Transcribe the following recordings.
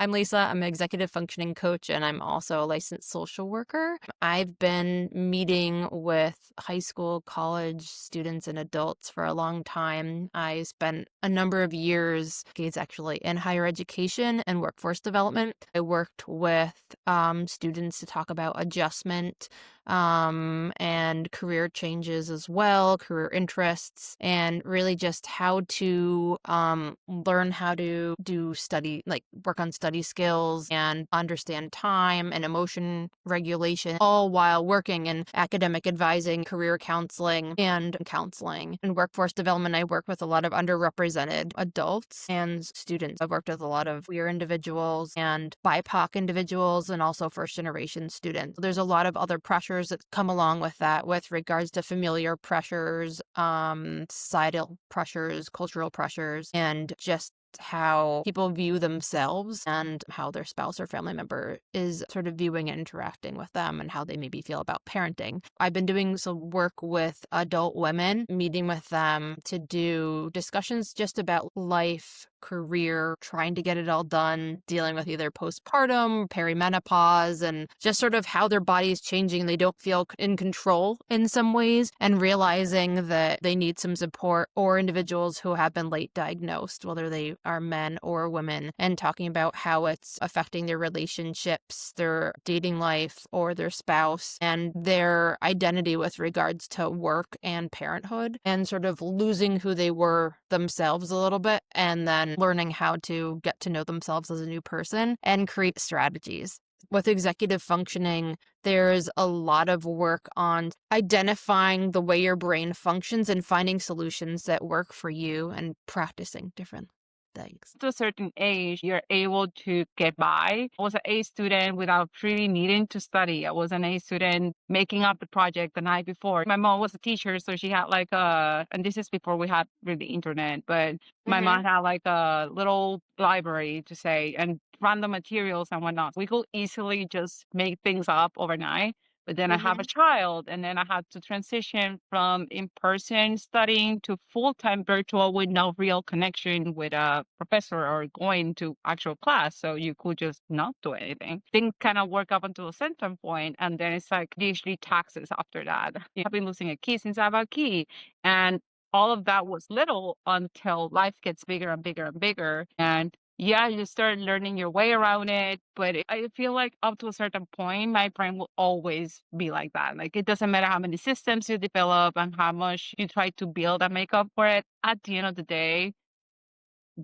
I'm Lisa. I'm an executive functioning coach, and I'm also a licensed social worker. I've been meeting with high school, college students, and adults for a long time. I spent a number of years, decades actually, in higher education and workforce development. I worked with students to talk about adjustment and career changes as well, career interests, and really just how to learn how to do study, like work on study skills and understand time and emotion regulation, all while working in academic advising, career counseling, and counseling. In workforce development, I work with a lot of underrepresented adults and students. I've worked with a lot of queer individuals and BIPOC individuals and also first generation students. There's a lot of other pressures that come along with that with regards to familiar pressures, societal pressures, cultural pressures, and just how people view themselves and how their spouse or family member is sort of viewing and interacting with them and how they maybe feel about parenting. I've been doing some work with adult women, meeting with them to do discussions just about life, career, trying to get it all done, dealing with either postpartum, perimenopause, and just sort of how their body is changing. They don't feel in control in some ways, and realizing that they need some support, or individuals who have been late diagnosed, whether they are men or women, and talking about how it's affecting their relationships, their dating life, or their spouse, and their identity with regards to work and parenthood, and sort of losing who they were themselves a little bit, and then learning how to get to know themselves as a new person and create strategies. With executive functioning, there's a lot of work on identifying the way your brain functions and finding solutions that work for you and practicing different things. To a certain age, you're able to get by. I was an A student without really needing to study. I was an A student making up the project the night before. My mom was a teacher, so she had like and this is before we had really internet, but my Mm-hmm. mom had like a little library to say and random materials and whatnot. We could easily just make things up overnight. But then I have a Mm-hmm. child, and then I had to transition from in-person studying to full-time virtual with no real connection with a professor or going to actual class. So you could just not do anything. Things kind of work up until a certain point, and then it's like ADHD taxes after that. I've been losing a key since I have a key. And all of that was little until life gets bigger and bigger and bigger. And yeah, you start learning your way around it, but I feel like up to a certain point, my brain will always be like that. Like it doesn't matter how many systems you develop and how much you try to build and make up for it. At the end of the day,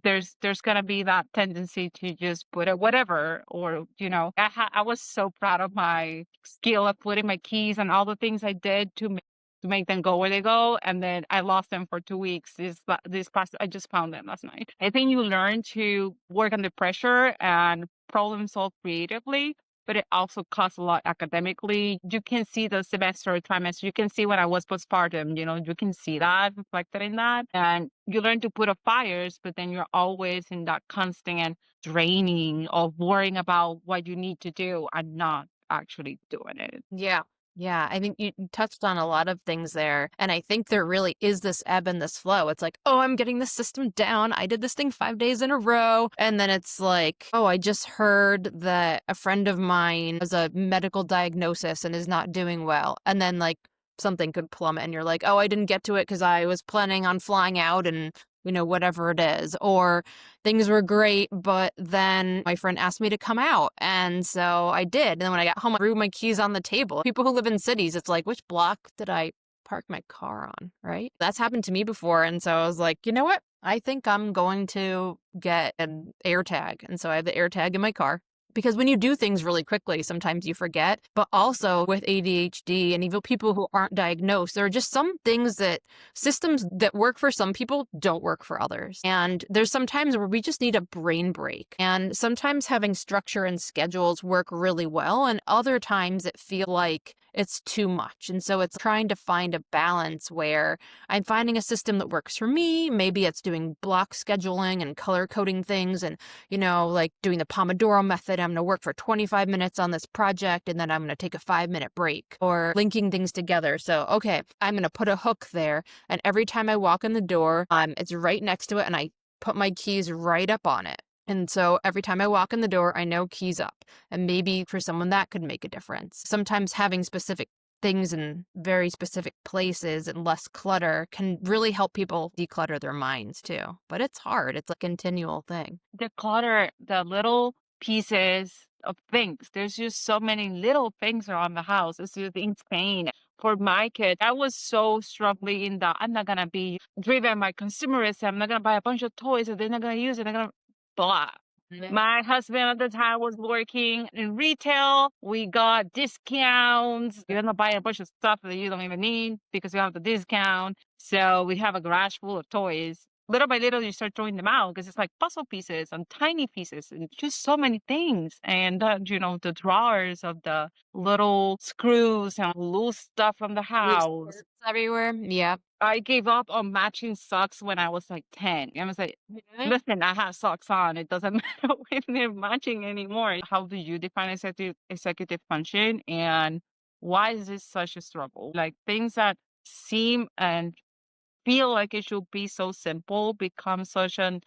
there's gonna be that tendency to just put it whatever, or I was so proud of my skill of putting my keys and all the things I did to make them go where they go, and then I lost them for 2 weeks. This past I just found them last night. I think you learn to work under pressure and problem solve creatively, but it also costs a lot academically. You can see the semester or trimester. You can see when I was postpartum, you can see that reflected in that. And you learn to put up fires, but then you're always in that constant draining of worrying about what you need to do and not actually doing it. Yeah. Yeah. I think you touched on a lot of things there. And I think there really is this ebb and this flow. It's like, oh, I'm getting this system down. I did this thing 5 days in a row. And then it's like, oh, I just heard that a friend of mine has a medical diagnosis and is not doing well. And then like something could plummet and you're like, oh, I didn't get to it because I was planning on flying out and whatever it is, or things were great, but then my friend asked me to come out. And so I did. And then when I got home, I threw my keys on the table. People who live in cities, it's like, which block did I park my car on? Right. That's happened to me before. And so I was like, you know what? I think I'm going to get an air tag. And so I have the air tag in my car. Because when you do things really quickly, sometimes you forget. But also with ADHD and even people who aren't diagnosed, there are just some things that systems that work for some people don't work for others. And there's some times where we just need a brain break. And sometimes having structure and schedules work really well. And other times it feel like it's too much. And so it's trying to find a balance where I'm finding a system that works for me. Maybe it's doing block scheduling and color coding things and like doing the Pomodoro method. I'm going to work for 25 minutes on this project and then I'm going to take a 5-minute break, or linking things together. So, okay, I'm going to put a hook there. And every time I walk in the door, it's right next to it and I put my keys right up on it. And so every time I walk in the door, I know keys up. And maybe for someone that could make a difference. Sometimes having specific things in very specific places and less clutter can really help people declutter their minds too. But it's hard. It's a continual thing. The clutter, the little pieces of things. There's just so many little things around the house. It's just insane. For my kid, I was so struggling in that I'm not gonna be driven by consumerism. I'm not gonna buy a bunch of toys that they're not gonna use it. They're gonna blah. Yeah. My husband at the time was working in retail. We got discounts. You end up buying a bunch of stuff that you don't even need because you have the discount. So we have a garage full of toys. Little by little, you start throwing them out because it's like puzzle pieces and tiny pieces and just so many things. And, the drawers of the little screws and loose stuff from the Loose house. parts everywhere. Yep. I gave up on matching socks when I was like 10. I was like, Really? listen, I have socks on. It doesn't matter when they're matching anymore. How do you define executive function? And why is this such a struggle? Like things that seem and feel like it should be so simple become such an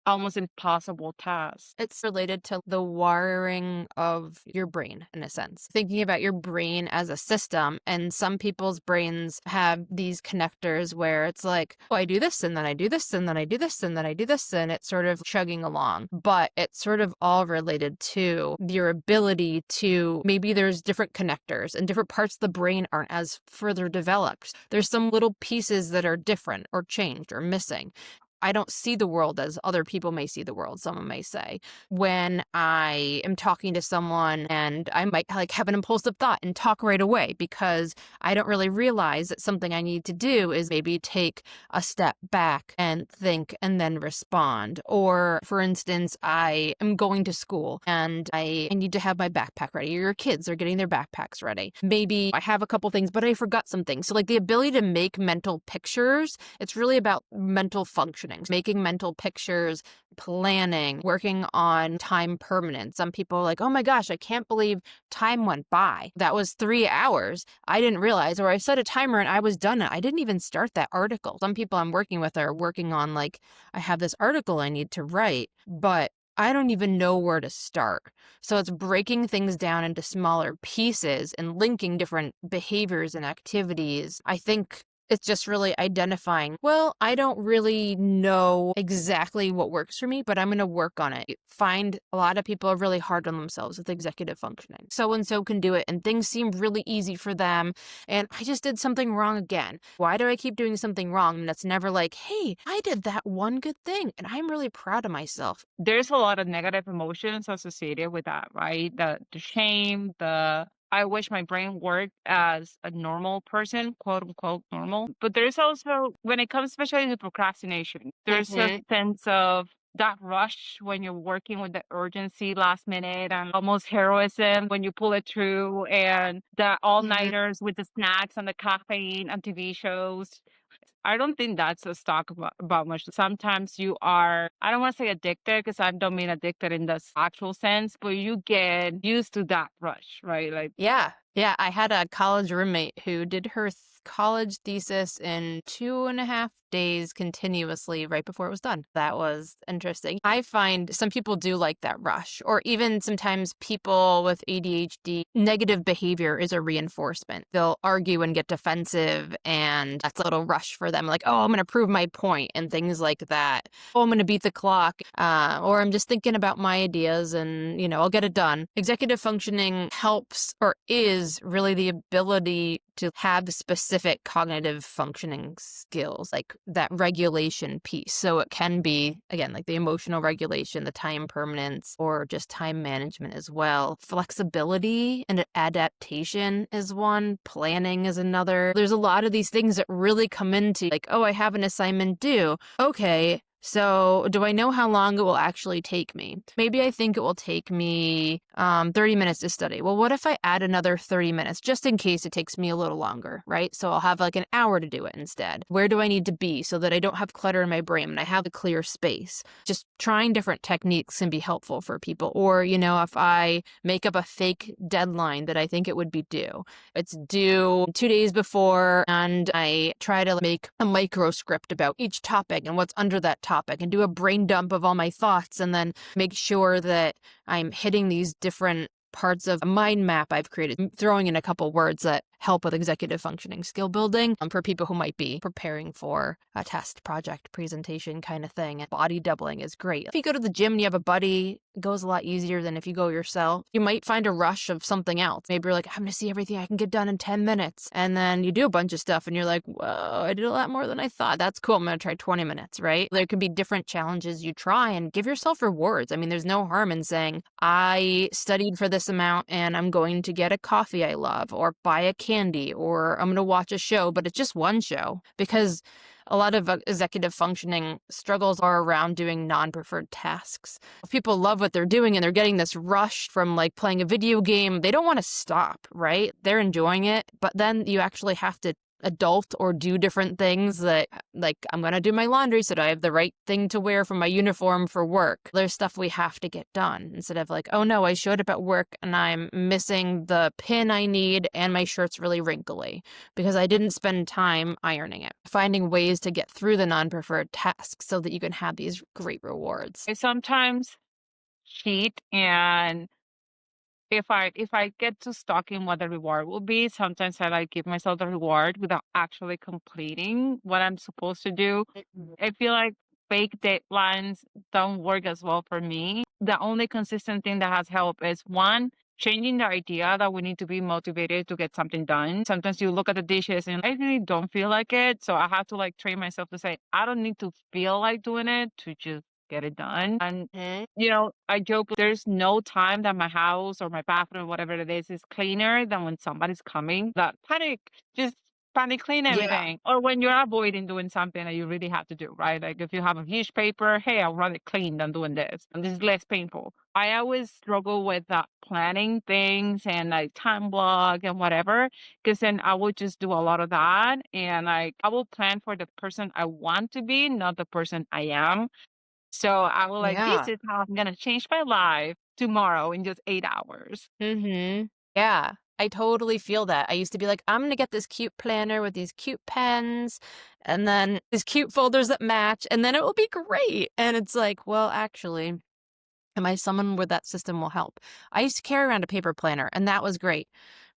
almost impossible task. It's related to the wiring of your brain, in a sense. Thinking about your brain as a system, and some people's brains have these connectors where it's like, oh, I do this, and then I do this, and then I do this, and then I do this, and it's sort of chugging along. But it's sort of all related to your ability to, maybe there's different connectors, and different parts of the brain aren't as further developed. There's some little pieces that are different or changed or missing. I don't see the world as other people may see the world, someone may say. When I am talking to someone and I might like have an impulsive thought and talk right away because I don't really realize that something I need to do is maybe take a step back and think and then respond. Or for instance, I am going to school and I need to have my backpack ready. Your kids are getting their backpacks ready. Maybe I have a couple things, but I forgot something. So like the ability to make mental pictures, it's really about mental functioning, making mental pictures, planning, working on time permanence. Some people are like, oh my gosh, I can't believe time went by. That was 3 hours. I didn't realize, or I set a timer and I was done. I didn't even start that article. Some people I'm working with are working on like, I have this article I need to write, but I don't even know where to start. So it's breaking things down into smaller pieces and linking different behaviors and activities. I think it's just really identifying, well, I don't really know exactly what works for me, but I'm going to work on it. Find a lot of people are really hard on themselves with executive functioning. So and so can do it, and things seem really easy for them. And I just did something wrong again. Why do I keep doing something wrong? And that's never like, hey, I did that one good thing, and I'm really proud of myself. There's a lot of negative emotions associated with that, right? The shame, the I wish my brain worked as a normal person, quote unquote normal. But there's also, when it comes especially to procrastination, there's a Mm-hmm. sense of that rush when you're working with the urgency last minute and almost heroism when you pull it through, and the all-nighters with the snacks and the caffeine and TV shows. I don't think that's a stock about much. Sometimes you are, I don't want to say addicted because I don't mean addicted in the actual sense, but you get used to that rush, right? Like, Yeah. Yeah. I had a college roommate who did her college thesis in 2.5 days continuously right before it was done. That was interesting. I find some people do like that rush, or even sometimes people with ADHD, negative behavior is a reinforcement. They'll argue and get defensive, and that's a little rush for them. Like, oh, I'm going to prove my point and things like that. Oh, I'm going to beat the clock. Or I'm just thinking about my ideas and, I'll get it done. Executive functioning helps, or is really the ability to have specific cognitive functioning skills, like that regulation piece. So it can be, again, like the emotional regulation, the time permanence, or just time management as well. Flexibility and adaptation is one. Planning is another. There's a lot of these things that really come into like, oh, I have an assignment due. Okay. So do I know how long it will actually take me? Maybe I think it will take me 30 minutes to study. Well, what if I add another 30 minutes just in case it takes me a little longer, right? So I'll have like an hour to do it instead. Where do I need to be so that I don't have clutter in my brain and I have a clear space? Just trying different techniques can be helpful for people. Or, if I make up a fake deadline that I think it would be due, it's due 2 days before, and I try to make a micro script about each topic and what's under that topic. topic and do a brain dump of all my thoughts and then make sure that I'm hitting these different parts of a mind map I've created, throwing in a couple words that help with executive functioning skill building for people who might be preparing for a test, project, presentation kind of thing. And body doubling is great. If you go to the gym and you have a buddy, it goes a lot easier than if you go yourself. You might find a rush of something else. Maybe you're like, I'm going to see everything I can get done in 10 minutes. And then you do a bunch of stuff and you're like, whoa, I did a lot more than I thought. That's cool. I'm going to try 20 minutes, right? There could be different challenges you try and give yourself rewards. I mean, there's no harm in saying, I studied for this amount and I'm going to get a coffee I love or buy a candy or I'm going to watch a show, but it's just one show because a lot of executive functioning struggles are around doing non-preferred tasks. If people love what they're doing and they're getting this rush from like playing a video game, they don't want to stop, right? They're enjoying it, but then you actually have to adult or do different things that like I'm going to do my laundry so that I have the right thing to wear for my uniform for work. There's stuff we have to get done instead of like, oh no, I showed up at work and I'm missing the pin I need and my shirt's really wrinkly because I didn't spend time ironing it. Finding ways to get through the non-preferred tasks so that you can have these great rewards. I sometimes cheat, and if I get too stuck in what the reward will be, sometimes I like give myself the reward without actually completing what I'm supposed to do. I feel like fake deadlines don't work as well for me. The only consistent thing that has helped is one, changing the idea that we need to be motivated to get something done. Sometimes you look at the dishes and I really don't feel like it. So I have to like train myself to say, I don't need to feel like doing it to just get it done. And Mhm. I joke there's no time that my house or my bathroom, whatever it is cleaner than when somebody's coming. That panic, just panic clean Yeah. everything. Or when you're avoiding doing something that you really have to do, right? Like if you have a huge paper, hey, I'll run it clean than doing this. And this is less painful. I always struggle with planning things and like time block and whatever, because then I will just do a lot of that. And like I will plan for the person I want to be, not the person I am. So I will like, this Yeah. is how I'm gonna change my life tomorrow in just 8 hours. Yeah, I totally feel that. I used to be like, I'm gonna get this cute planner with these cute pens and then these cute folders that match, and then it will be great. And it's like, well, actually, am I someone where that system will help? I used to carry around a paper planner, and that was great.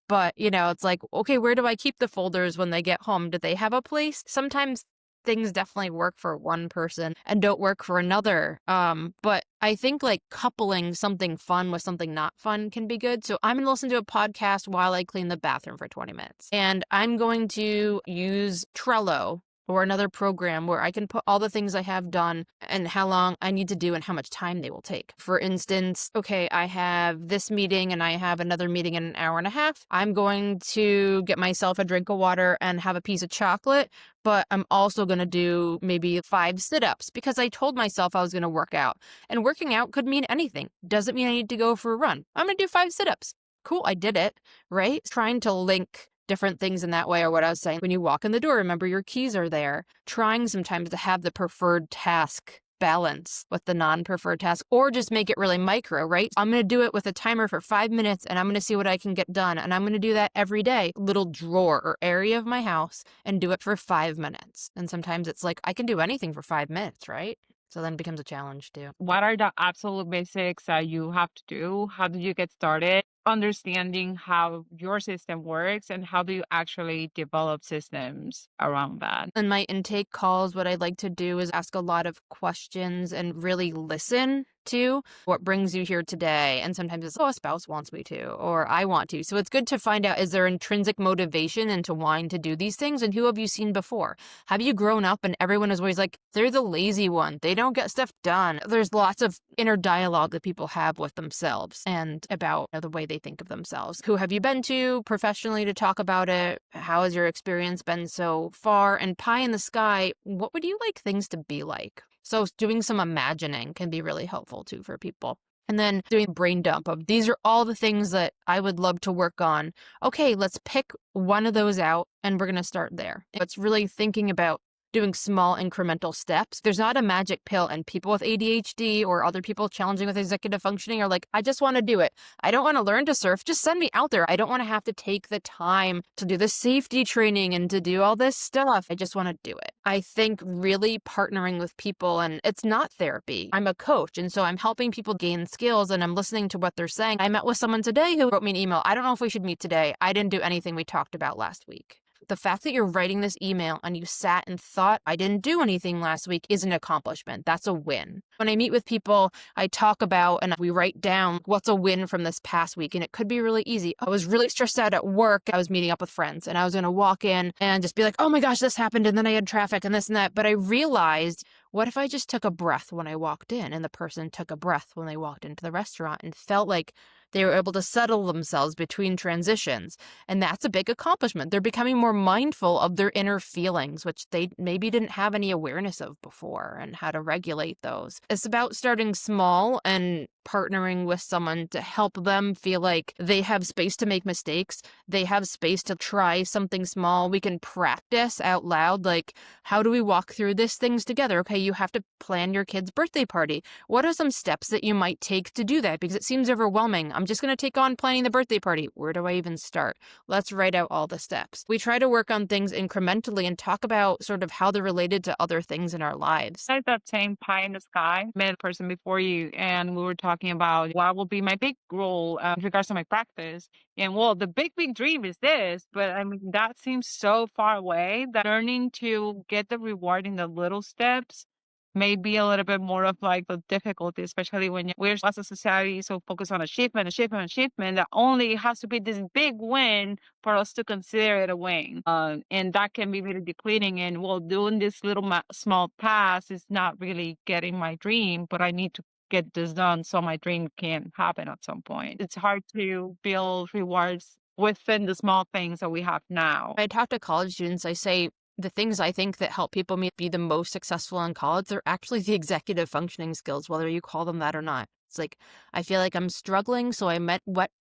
But, it's like, okay, where do I keep the folders when they get home? Do they have a place? Sometimes things definitely work for one person and don't work for another. But I think like coupling something fun with something not fun can be good. So I'm going to listen to a podcast while I clean the bathroom for 20 minutes. And I'm going to use Trello or another program where I can put all the things I have done and how long I need to do and how much time they will take. For instance, okay, I have this meeting and I have another meeting in an hour and a half. I'm going to get myself a drink of water and have a piece of chocolate, but I'm also going to do maybe 5 sit-ups because I told myself I was going to work out. And working out could mean anything. Doesn't mean I need to go for a run. I'm going to do 5 sit-ups. Cool, I did it, right? Trying to link different things in that way, or what I was saying. When you walk in the door, remember your keys are there. Trying sometimes to have the preferred task balance with the non-preferred task, or just make it really micro, right? I'm going to do it with a timer for 5 minutes and I'm going to see what I can get done. And I'm going to do that every day, little drawer or area of my house, and do it for 5 minutes. And sometimes it's like, I can do anything for 5 minutes, right? So then it becomes a challenge too. What are the absolute basics that you have to do? How do you get started? Understanding how your system works and how do you actually develop systems around that? In my intake calls, what I'd like to do is ask a lot of questions and really listen to what brings you here today. And sometimes it's, oh, a spouse wants me to, or I want to. So it's good to find out, is there intrinsic motivation into wanting to do these things? And who have you seen before? Have you grown up and everyone is always like, they're the lazy one. They don't get stuff done. There's lots of inner dialogue that people have with themselves and about the way they think of themselves. Who have you been to professionally to talk about it? How has your experience been so far? And pie in the sky, what would you like things to be like? So doing some imagining can be really helpful too for people. And then doing a brain dump of these are all the things that I would love to work on. Okay, let's pick one of those out and we're going to start there. It's really thinking about doing small incremental steps. There's not a magic pill, and people with ADHD or other people challenging with executive functioning are like, I just want to do it. I don't want to learn to surf. Just send me out there. I don't want to have to take the time to do the safety training and to do all this stuff. I just want to do it. I think really partnering with people, and it's not therapy. I'm a coach, and so I'm helping people gain skills and I'm listening to what they're saying. I met with someone today who wrote me an email. I don't know if we should meet today. I didn't do anything we talked about last week. The fact that you're writing this email and you sat and thought, I didn't do anything last week is an accomplishment. That's a win. When I meet with people, I talk about and we write down what's a win from this past week. And it could be really easy. I was really stressed out at work. I was meeting up with friends and I was going to walk in and just be like, oh my gosh, this happened. And then I had traffic and this and that. But I realized, what if I just took a breath when I walked in and the person took a breath when they walked into the restaurant and felt like they were able to settle themselves between transitions? And that's a big accomplishment. They're becoming more mindful of their inner feelings, which they maybe didn't have any awareness of before, and how to regulate those. It's about starting small and partnering with someone to help them feel like they have space to make mistakes. They have space to try something small. We can practice out loud, like, how do we walk through this things together? Okay, you have to plan your kid's birthday party. What are some steps that you might take to do that? Because it seems overwhelming. I'm just going to take on planning the birthday party. Where do I even start? Let's write out all the steps. We try to work on things incrementally and talk about sort of how they're related to other things in our lives. Like that same pie in the sky, met a person before you, and we were talking about what will be my big role in regards to my practice. And well, the big dream is this, but I mean, that seems so far away that learning to get the reward in the little steps may be a little bit more of like the difficulty, especially when we're as a society so focused on achievement that only has to be this big win for us to consider it a win. And that can be really depleting. And well, doing this little small task is not really getting my dream, but I need to get this done so my dream can happen at some point. It's hard to build rewards within the small things that we have now. I talk to college students, I say, the things I think that help people be the most successful in college, they're actually the executive functioning skills, whether you call them that or not. It's like, I feel like I'm struggling, so I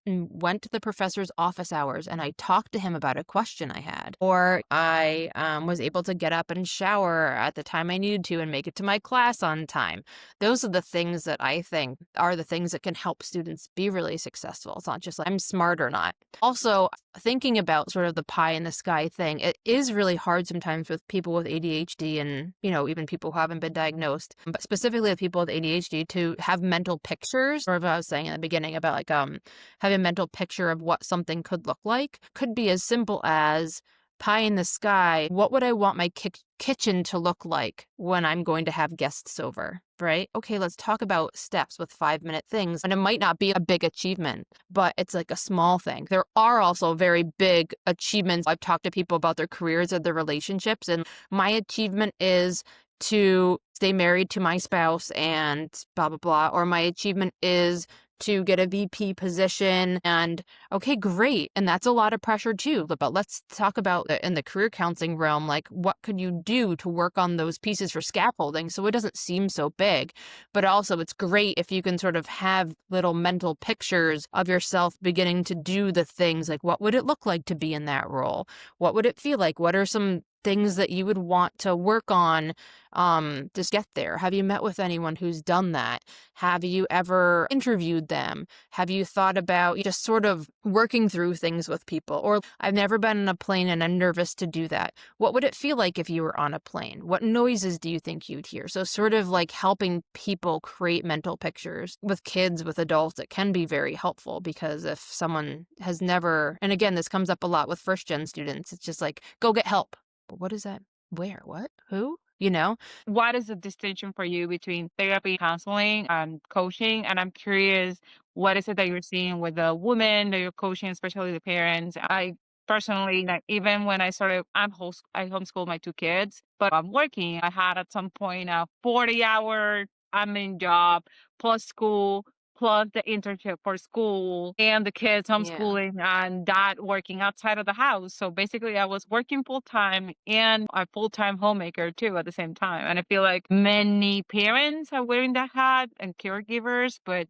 went to the professor's office hours and I talked to him about a question I had. Or I was able to get up and shower at the time I needed to and make it to my class on time. Those are the things that I think are the things that can help students be really successful. It's not just like I'm smart or not. Also, thinking about sort of the pie in the sky thing, it is really hard sometimes with people with ADHD and, even people who haven't been diagnosed, but specifically with people with ADHD to have mental pictures, or what I was saying in the beginning about like having a mental picture of what something could look like, could be as simple as pie in the sky. What would I want my kitchen to look like when I'm going to have guests over, right? Okay, let's talk about steps with 5-minute things. And it might not be a big achievement, but it's like a small thing. There are also very big achievements. I've talked to people about their careers or their relationships, and my achievement is to stay married to my spouse and blah, blah, blah. Or my achievement is to get a VP position. And okay, great. And that's a lot of pressure too. But let's talk about in the career counseling realm, like what could you do to work on those pieces for scaffolding so it doesn't seem so big. But also it's great if you can sort of have little mental pictures of yourself beginning to do the things, like what would it look like to be in that role? What would it feel like? What are some things that you would want to work on to get there? Have you met with anyone who's done that? Have you ever interviewed them? Have you thought about just sort of working through things with people? Or I've never been on a plane and I'm nervous to do that. What would it feel like if you were on a plane? What noises do you think you'd hear? So sort of like helping people create mental pictures with kids, with adults, it can be very helpful, because if someone has never, and again, this comes up a lot with first gen students, it's just like, go get help. What is that? Where? What? Who? What is the distinction for you between therapy, counseling, and coaching? And I'm curious, what is it that you're seeing with the women that you're coaching, especially the parents? I personally, like, even when I homeschool my two kids, but I'm working. I had at some point a 40-hour admin job plus school plus the internship for school and the kids Yeah. homeschooling and that working outside of the house. So basically, I was working full time and a full time homemaker too at the same time. And I feel like many parents are wearing that hat and caregivers, but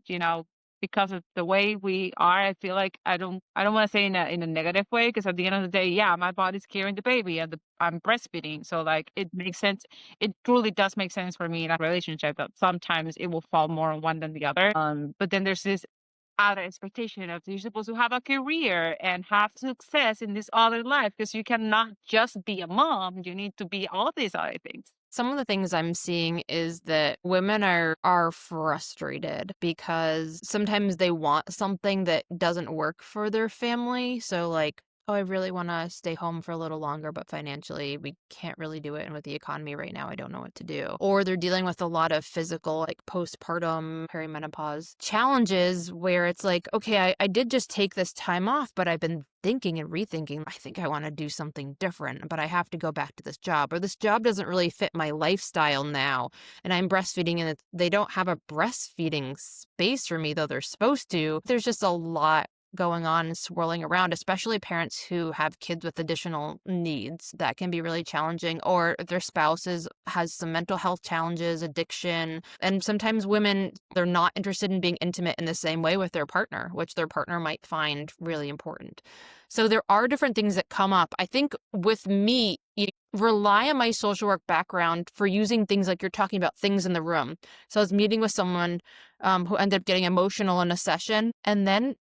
because of the way we are. I feel like I don't want to say in a negative way, because at the end of the day, yeah, my body's carrying the baby and I'm breastfeeding. So like it makes sense. It truly does make sense for me in a relationship that sometimes it will fall more on one than the other. But then there's this other expectation of you're supposed to have a career and have success in this other life, because you cannot just be a mom. You need to be all these other things. Some of the things I'm seeing is that women are frustrated because sometimes they want something that doesn't work for their family. So like, oh, I really want to stay home for a little longer, but financially we can't really do it. And with the economy right now, I don't know what to do. Or they're dealing with a lot of physical, like postpartum, perimenopause challenges where it's like, okay, I did just take this time off, but I've been thinking and rethinking, I think I want to do something different, but I have to go back to this job, or this job doesn't really fit my lifestyle now. And I'm breastfeeding and they don't have a breastfeeding space for me, though they're supposed to. There's just a lot going on and swirling around, especially parents who have kids with additional needs. That can be really challenging. Or if their spouses has some mental health challenges, addiction. And sometimes women, they're not interested in being intimate in the same way with their partner, which their partner might find really important. So there are different things that come up. I think with me, you rely on my social work background for using things like you're talking about, things in the room. So I was meeting with someone who ended up getting emotional in a session, and then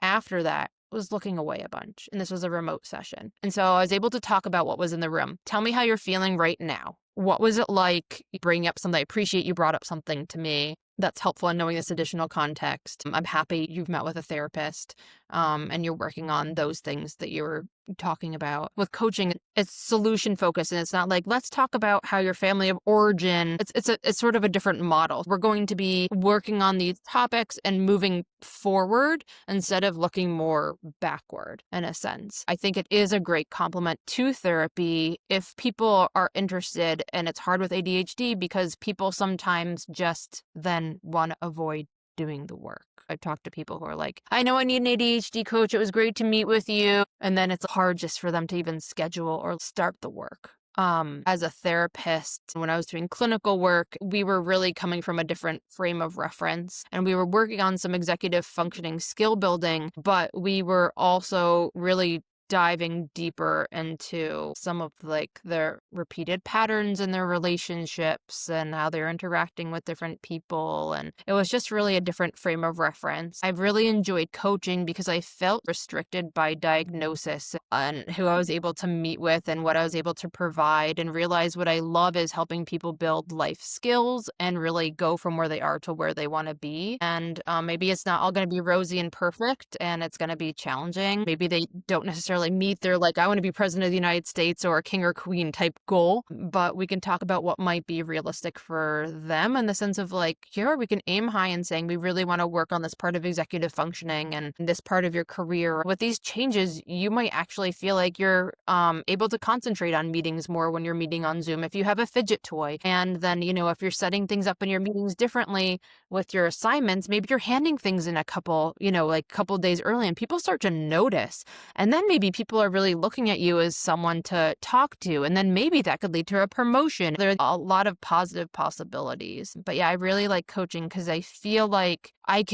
after that was looking away a bunch. And this was a remote session. And so I was able to talk about what was in the room. Tell me how you're feeling right now. What was it like bringing up something? I appreciate you brought up something to me that's helpful in knowing this additional context. I'm happy you've met with a therapist and you're working on those things that you were talking about. With coaching, it's solution focused, and it's not like, let's talk about how your family of origin. It's sort of a different model. We're going to be working on these topics and moving forward instead of looking more backward in a sense. I think it is a great complement to therapy if people are interested, and it's hard with ADHD because people sometimes just then want to avoid doing the work. I've talked to people who are like, I know I need an ADHD coach. It was great to meet with you. And then it's hard just for them to even schedule or start the work. As a therapist, when I was doing clinical work, we were really coming from a different frame of reference, and we were working on some executive functioning skill building, but we were also really diving deeper into some of like their repeated patterns in their relationships and how they're interacting with different people. And it was just really a different frame of reference. I've really enjoyed coaching because I felt restricted by diagnosis and who I was able to meet with and what I was able to provide, and realize what I love is helping people build life skills and really go from where they are to where they want to be. And maybe it's not all going to be rosy and perfect, and it's going to be challenging. Maybe they don't necessarily meet their, like, I want to be president of the United States or a king or queen type goal, but we can talk about what might be realistic for them in the sense of like, here we can aim high and saying we really want to work on this part of executive functioning and this part of your career. With these changes, you might actually feel like you're able to concentrate on meetings more when you're meeting on Zoom if you have a fidget toy. And then, if you're setting things up in your meetings differently with your assignments, maybe you're handing things in a couple, like a couple days early, and people start to notice. And then maybe people are really looking at you as someone to talk to. And then maybe that could lead to a promotion. There's a lot of positive possibilities. But yeah, I really like coaching because I feel like I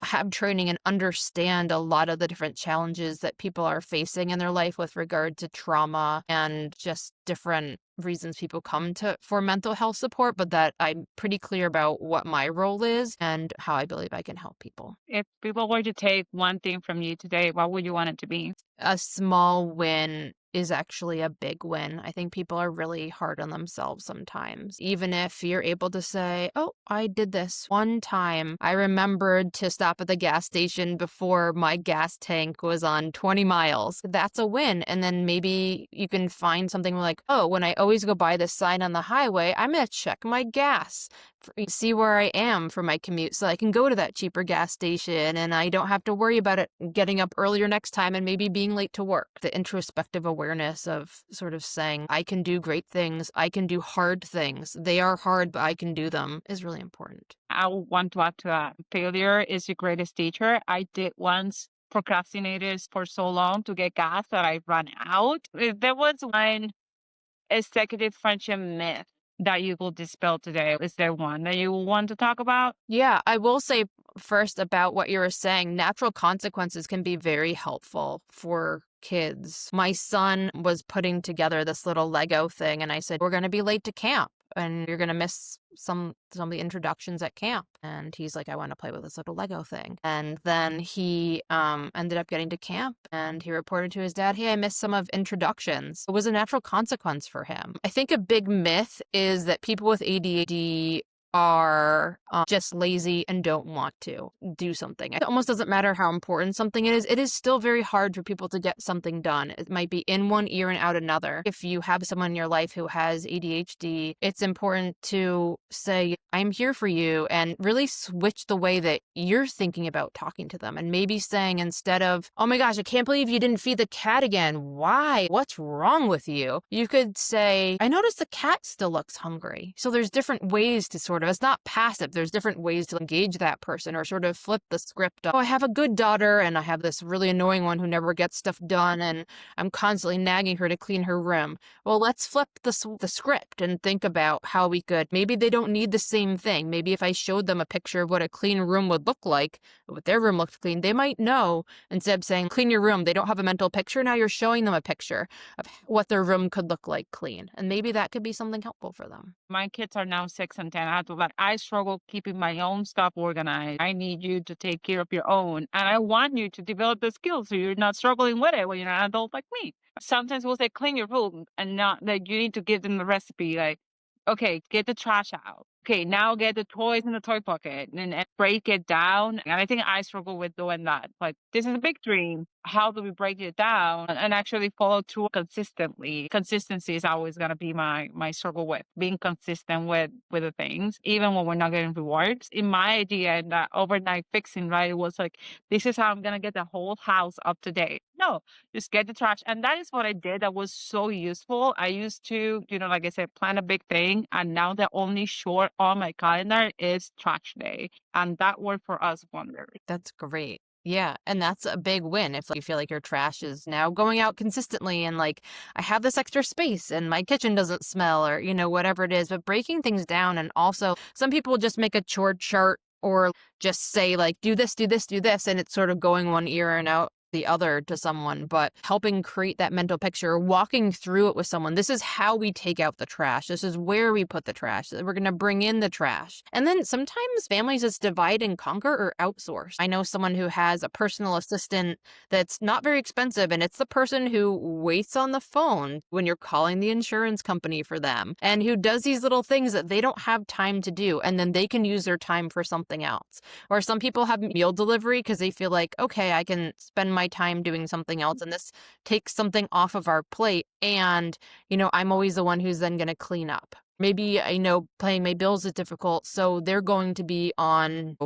have training and understand a lot of the different challenges that people are facing in their life with regard to trauma and just different reasons people come to for mental health support, but that I'm pretty clear about what my role is and how I believe I can help people. If people were to take one thing from you today, what would you want it to be? A small win is actually a big win. I think people are really hard on themselves sometimes. Even if you're able to say, oh, I did this one time. I remembered to stop at the gas station before my gas tank was on 20 miles. That's a win. And then maybe you can find something like, oh, when I always go by this sign on the highway, I'm going to check my gas, see where I am for my commute so I can go to that cheaper gas station and I don't have to worry about it getting up earlier next time and maybe being late to work. The introspective awareness of sort of saying, I can do great things, I can do hard things. They are hard, but I can do them is really important. I would want to add to that. Failure is your greatest teacher. I did once procrastinated for so long to get gas that I ran out. There was one executive function myth that you will dispel today? Is there one that you want to talk about? Yeah, I will say first about what you were saying, natural consequences can be very helpful for kids. My son was putting together this little Lego thing and I said, "We're going to be late to camp and you're going to miss some of the introductions at camp." And he's like, "I want to play with this little Lego thing." And then he ended up getting to camp and he reported to his dad, "Hey, I missed some of introductions." It was a natural consequence for him. I think a big myth is that people with ADHD are just lazy and don't want to do something. It almost doesn't matter how important something is. It is still very hard for people to get something done. It might be in one ear and out another. If you have someone in your life who has ADHD, it's important to say, "I'm here for you," and really switch the way that you're thinking about talking to them. And maybe saying, instead of, "Oh my gosh, I can't believe you didn't feed the cat again. Why? What's wrong with you?" You could say, "I noticed the cat still looks hungry." So there's different ways to sort of, it's not passive. There's different ways to engage that person, or sort of flip the script of, "Oh, I have a good daughter and I have this really annoying one who never gets stuff done and I'm constantly nagging her to clean her room." Well, let's flip the script and think about how we could, maybe they don't need the same thing. Maybe if I showed them a picture of what a clean room would look like, what their room looked clean, they might know. Instead of saying, "Clean your room," they don't have a mental picture. Now you're showing them a picture of what their room could look like clean. And maybe that could be something helpful for them. My kids are now 6 and 10. I have to, like, I struggle keeping my own stuff organized. I need you to take care of your own. And I want you to develop the skills so you're not struggling with it when you're an adult like me. Sometimes we'll say, clean your room, and not that you need to give them the recipe. Like, okay, get the trash out. Okay, now get the toys in the toy pocket and break it down. And I think I struggle with doing that. Like, this is a big dream. How do we break it down and actually follow through consistently? Consistency is always gonna be my struggle with being consistent with the things, even when we're not getting rewards. In my idea, in that overnight fixing, right, it was like, this is how I'm gonna get the whole house up to date. No, just get the trash. And that is what I did. That was so useful. I used to, like I said, plan a big thing. And now the only short on my calendar is trash day. And that worked for us wonders. That's great. Yeah, and that's a big win if, like, you feel like your trash is now going out consistently and, like, I have this extra space and my kitchen doesn't smell, or, whatever it is. But breaking things down, and also some people just make a chore chart or just say, like, "Do this, do this, do this," and it's sort of going one ear and out the other to someone. But helping create that mental picture, walking through it with someone. This is how we take out the trash. This is where we put the trash. We're going to bring in the trash. And then sometimes families just divide and conquer or outsource. I know someone who has a personal assistant that's not very expensive, and it's the person who waits on the phone when you're calling the insurance company for them, and who does these little things that they don't have time to do, and then they can use their time for something else. Or some people have meal delivery because they feel like, okay, I can spend my time doing something else and this takes something off of our plate. And, I'm always the one who's then going to clean up. Maybe I know paying my bills is difficult, so they're going to be on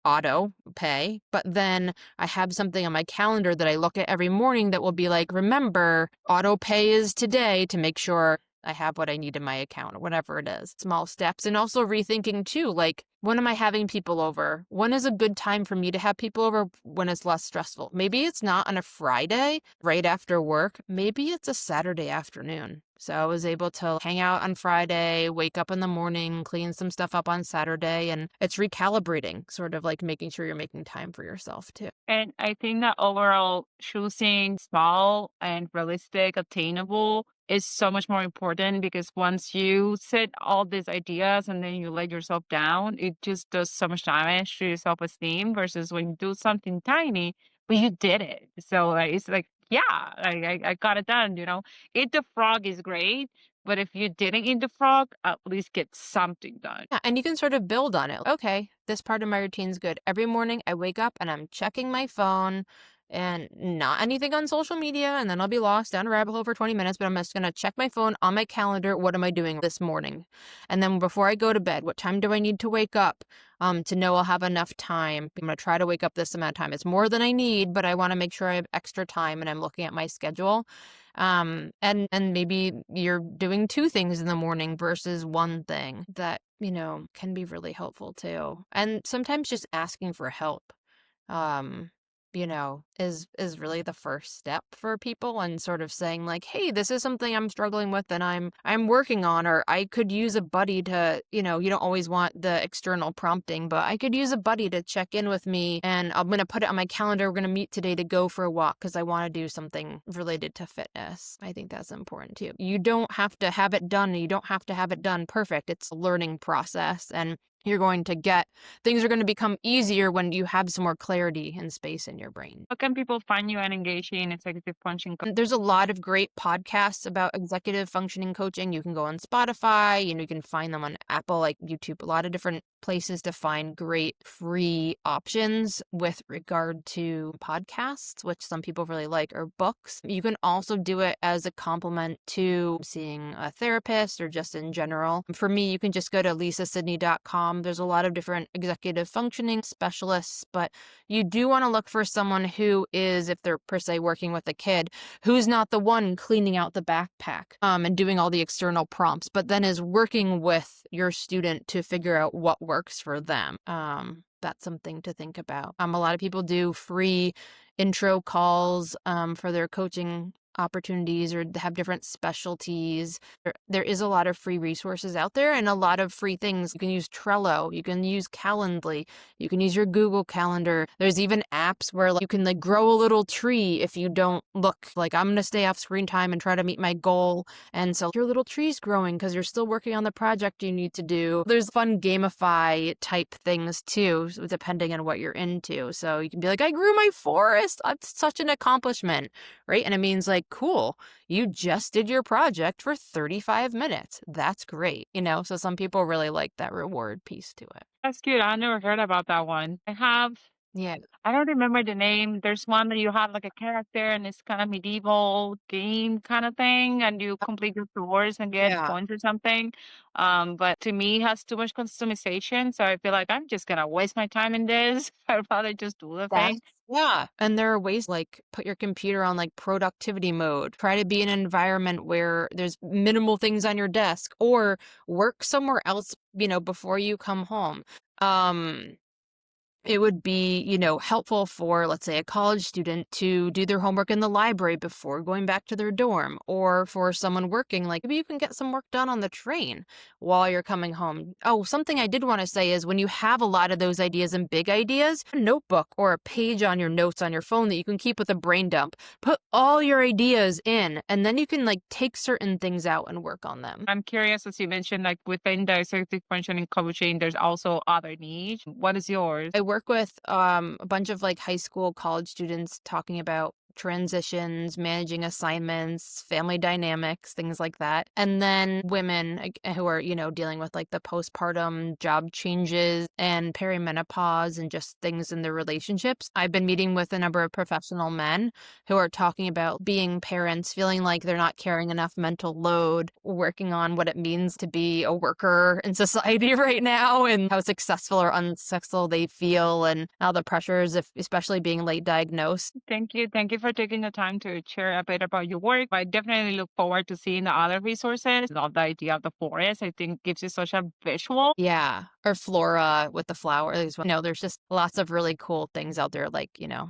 auto pay, but then I have something on my calendar that I look at every morning that will be like, "Remember, auto pay is today," to make sure I have what I need in my account, or whatever it is. Small steps. And also rethinking too, like, when am I having people over? When is a good time for me to have people over when it's less stressful? Maybe it's not on a Friday right after work. Maybe it's a Saturday afternoon. So I was able to hang out on Friday, wake up in the morning, clean some stuff up on Saturday, and it's recalibrating, sort of like making sure you're making time for yourself too. And I think that overall, choosing small and realistic, attainable is so much more important, because once you set all these ideas and then you let yourself down, it just does so much damage to your self esteem versus when you do something tiny, but you did it. So like, it's like, yeah, I got it done, Eat the frog is great, but if you didn't eat the frog, at least get something done. Yeah, and you can sort of build on it. Okay, this part of my routine's good. Every morning I wake up and I'm checking my phone and not anything on social media, and then I'll be lost down a rabbit hole for 20 minutes, but I'm just going to check my phone on my calendar. What am I doing this morning? And then before I go to bed, what time do I need to wake up to know I'll have enough time? I'm going to try to wake up this amount of time. It's more than I need, but I want to make sure I have extra time, and I'm looking at my schedule. And maybe you're doing two things in the morning versus one thing that, can be really helpful too. And sometimes just asking for help. Um, is really the first step for people, and sort of saying like, "Hey, this is something I'm struggling with and I'm working on," or I could use a buddy to, you don't always want the external prompting, but I could use a buddy to check in with me, and I'm going to put it on my calendar. We're going to meet today to go for a walk because I want to do something related to fitness. I think that's important too. You don't have to have it done. You don't have to have it done perfect. It's a learning process, and you're going to get things are going to become easier when you have some more clarity and space in your brain. How can people find you and engage in executive function? There's a lot of great podcasts about executive functioning coaching. You can go on Spotify, you can find them on Apple, like YouTube, a lot of different places to find great free options with regard to podcasts, which some people really like, or books. You can also do it as a complement to seeing a therapist or just in general. For me, you can just go to lisasidney.com. There's a lot of different executive functioning specialists, but you do want to look for someone who is, if they're per se working with a kid, who's not the one cleaning out the backpack and doing all the external prompts, but then is working with your student to figure out what works for them. That's something to think about. A lot of people do free intro calls for their coaching opportunities or have different specialties. There is a lot of free resources out there and a lot of free things. You can use Trello, you can use Calendly, you can use your Google Calendar. There's even apps where you can grow a little tree if you don't look. Like, I'm going to stay off screen time and try to meet my goal. And so your little tree's growing because you're still working on the project you need to do. There's fun gamify type things too, depending on what you're into. So you can be like, I grew my forest. That's such an accomplishment, right? And it means cool, you just did your project for 35 minutes. That's great. So some people really like that reward piece to it. That's cute. I never heard about that one. Yeah. I don't remember the name. There's one that you have like a character and it's kind of medieval game kind of thing, and you complete your chores and get Yeah. points or something. But to me, it has too much customization, so I feel like I'm just gonna waste my time in this. I'd rather just do the That's thing. yeah. And there are ways put your computer on productivity mode. Try to be in an environment where there's minimal things on your desk or work somewhere else, before you come home. It would be, helpful for, let's say, a college student to do their homework in the library before going back to their dorm, or for someone working, maybe you can get some work done on the train while you're coming home. Oh, something I did want to say is when you have a lot of those ideas and big ideas, a notebook or a page on your notes on your phone that you can keep with a brain dump, put all your ideas in, and then you can take certain things out and work on them. I'm curious, as you mentioned, like within the executive functioning coaching, there's also other needs. What is yours? I work with a bunch of high school, college students talking about transitions, managing assignments, family dynamics, things like that. And then women who are, dealing with the postpartum job changes and perimenopause and just things in their relationships. I've been meeting with a number of professional men who are talking about being parents, feeling like they're not carrying enough mental load, working on what it means to be a worker in society right now and how successful or unsuccessful they feel and how the pressures, especially being late diagnosed. Thank you. Thank you for taking the time to share a bit about your work. I definitely look forward to seeing the other resources. Love the idea of the forest. I think gives you such a visual. Yeah, or flora with the flowers. There's just lots of really cool things out there,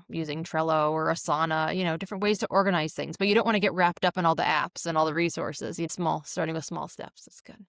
using Trello or Asana, different ways to organize things. But you don't want to get wrapped up in all the apps and all the resources. Starting with small steps is good.